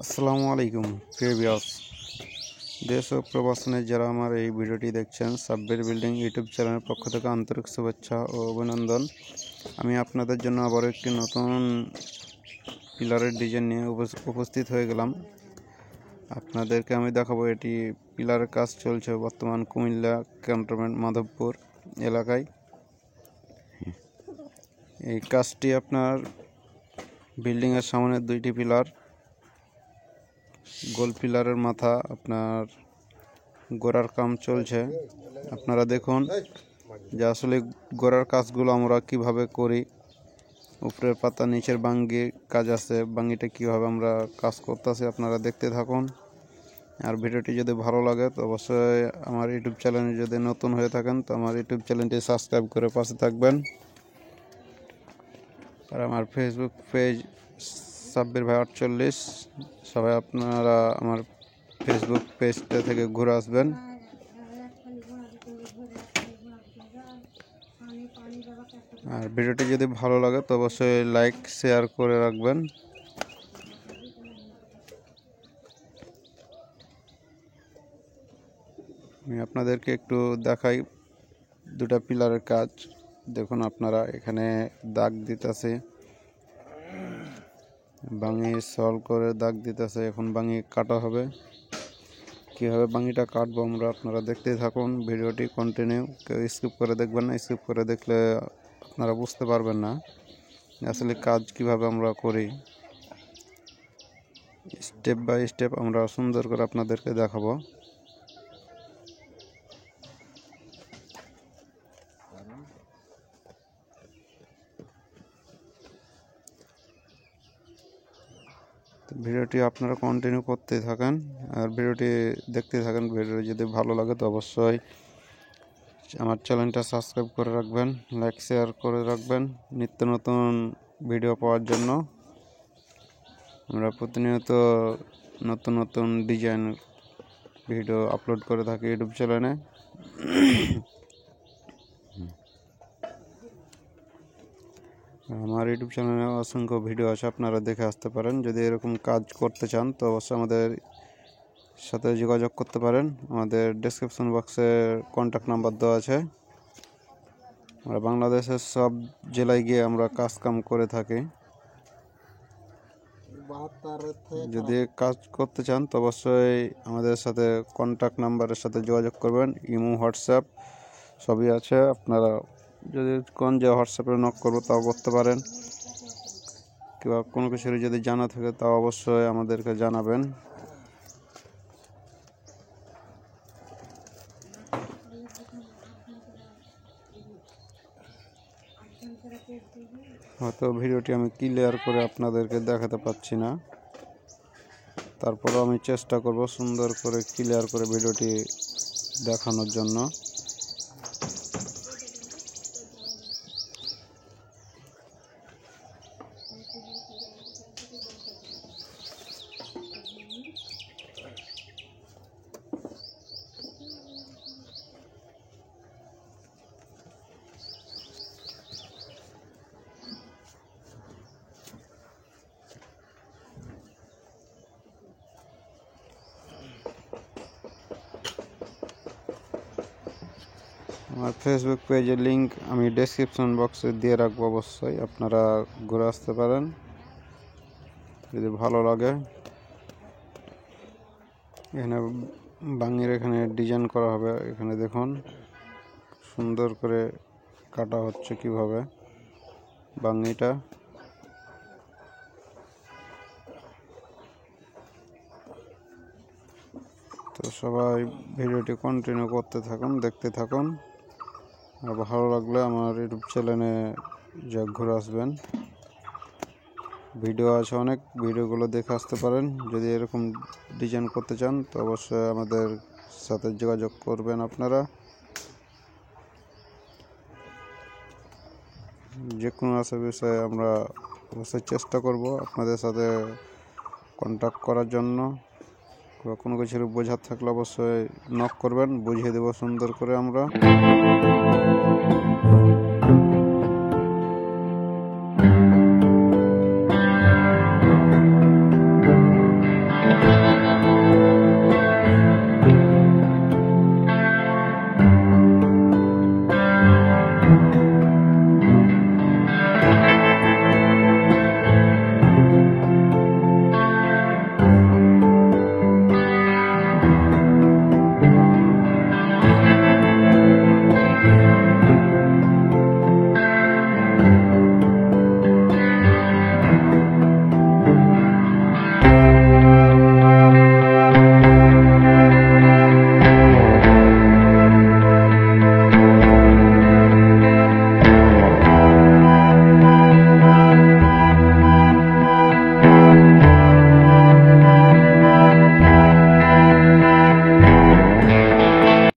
আসসালামু আলাইকুম প্রিয় ভিউয়ার্স, দেশ ও প্রবাসনে যারা আমার এই ভিডিওটি দেখছেন, সাব্বির বিল্ডিং ইউটিউব চ্যানেলের পক্ষ থেকে আন্তরিক শুভেচ্ছা ও অভিনন্দন। আমি আপনাদের জন্য আবারও একটি নতুন পিলারের ডিজাইন নিয়ে উপস্থিত হয়ে গেলাম। আপনাদেরকে আমি দেখাবো, এটি পিলারের কাজ চলছে বর্তমান কুমিল্লা ক্যান্টনমেন্ট মাধবপুর এলাকায়। এই কাজটি আপনার বিল্ডিংয়ের সামনে দুইটি পিলার, গোল পিলারের মাথা আপনার গোড়ার কাম চলছে। আপনারা দেখুন যে আসলে গোড়ার কাজগুলো আমরা কিভাবে করি। উপরের পাতা নিচের বাঙ্গি কাজ আছে, বাঙ্গিটা কিভাবে আমরা কাজ করতেছি আপনারা দেখতে থাকুন। আর ভিডিওটি যদি ভালো লাগে তো অবশ্যই আমার ইউটিউব চ্যানেলে যদি নতুন হয়ে থাকেন তো আমার ইউটিউব চ্যানেলটি সাবস্ক্রাইব করে পাশে থাকবেন। আর আমার ফেসবুক পেজ সাব্বির ভাই 48, সবাই আপনারা আমার ফেসবুক পেজটা থেকে ঘুরে আসবেন। আর ভিডিওটি যদি ভালো লাগে তো অবশ্যই লাইক শেয়ার করে রাখবেন। আমি আপনাদেরকে একটু দেখাই দুটা পিলারের কাজ। দেখুন আপনারা এখানে দাগ দিতেছে, বাঙি সল করে দাগ দিতেছে। এখন বাঙি কাটা হবে, কীভাবে বাঙিটা কাটবো আমরা আপনারা দেখতেই থাকুন। ভিডিওটি কন্টিনিউ, কেউ স্কিপ করে দেখবেন না। স্কিপ করে দেখলে আপনারা বুঝতে পারবেন না আসলে কাজ কিভাবে আমরা করি। স্টেপ বাই স্টেপ আমরা সুন্দর করে আপনাদেরকে দেখাবো। ভিডিওটি আপনারা কন্টিনিউ করতে থাকেন আর ভিডিওটি দেখতে থাকেন। ভিডিও যদি ভালো লাগে তো অবশ্যই আমার চ্যানেলটা সাবস্ক্রাইব করে রাখবেন, লাইক শেয়ার করে রাখবেন নিত্য নতুন ভিডিও পাওয়ার জন্য। আমরা প্রতিনিয়ত নতুন নতুন ডিজাইন ভিডিও আপলোড করে থাকি ইউটিউব চ্যানেলে। আমার ইউটিউব চ্যানেলে অসংখ্য ভিডিও আছে, আপনারা দেখে আসতে পারেন। যদি এরকম কাজ করতে চান তো অবশ্যই আমাদের সাথে যোগাযোগ করতে পারেন। আমাদের ডেসক্রিপশন বক্সে কন্ট্যাক্ট নাম্বার দেওয়া আছে। আমরা বাংলাদেশের সব জেলায় গিয়ে আমরা কাজ কাম করে থাকি। যদি কাজ করতে চান তো অবশ্যই আমাদের সাথে কন্ট্যাক্ট নাম্বারের সাথে যোগাযোগ করবেন। ইমো, হোয়াটসঅ্যাপ সবই আছে। আপনারা যদি কোন যে হোয়াটসঅ্যাপে নক করবো তাও করতে পারেন, কিংবা কোনো কিছু যদি জানা থাকে তাও অবশ্যই আমাদেরকে জানাবেন। হয়তো ভিডিওটি আমি ক্লিয়ার করে আপনাদেরকে দেখাতে পাচ্ছি না, তারপরেও আমি চেষ্টা করব সুন্দর করে ক্লিয়ার করে ভিডিওটি দেখানোর জন্য। আমার ফেসবুক পেজের লিংক আমি ডেসক্রিপশন বক্সে দিয়ে রাখবো, অবশ্যই আপনারা ঘুরে আসতে পারেন যদি ভালো লাগে। এখানে বাঙির এখানে ডিজাইন করা হবে। এখানে দেখুন সুন্দর করে কাটা হচ্ছে কিভাবে বাঙিটা। তো সবাই ভিডিওটি কন্টিনিউ করতে থাকুন, দেখতে থাকুন। আর ভালো লাগলে আমার ইউটিউব চ্যানেলে যা ঘুরে আসবেন। ভিডিও আছে অনেক, ভিডিওগুলো দেখে আসতে পারেন। যদি এরকম ডিজাইন করতে চান তো অবশ্যই আমাদের সাথে যোগাযোগ করবেন। আপনারা যে কোনো বিষয়ে আমরা অবশ্যই চেষ্টা করব আপনাদের সাথে কন্ট্যাক্ট করার জন্য। কোনো কিছু বোঝার থাকলে অবশ্যই নক করবেন, বুঝিয়ে দেব সুন্দর করে আমরা। ধন্যবাদ।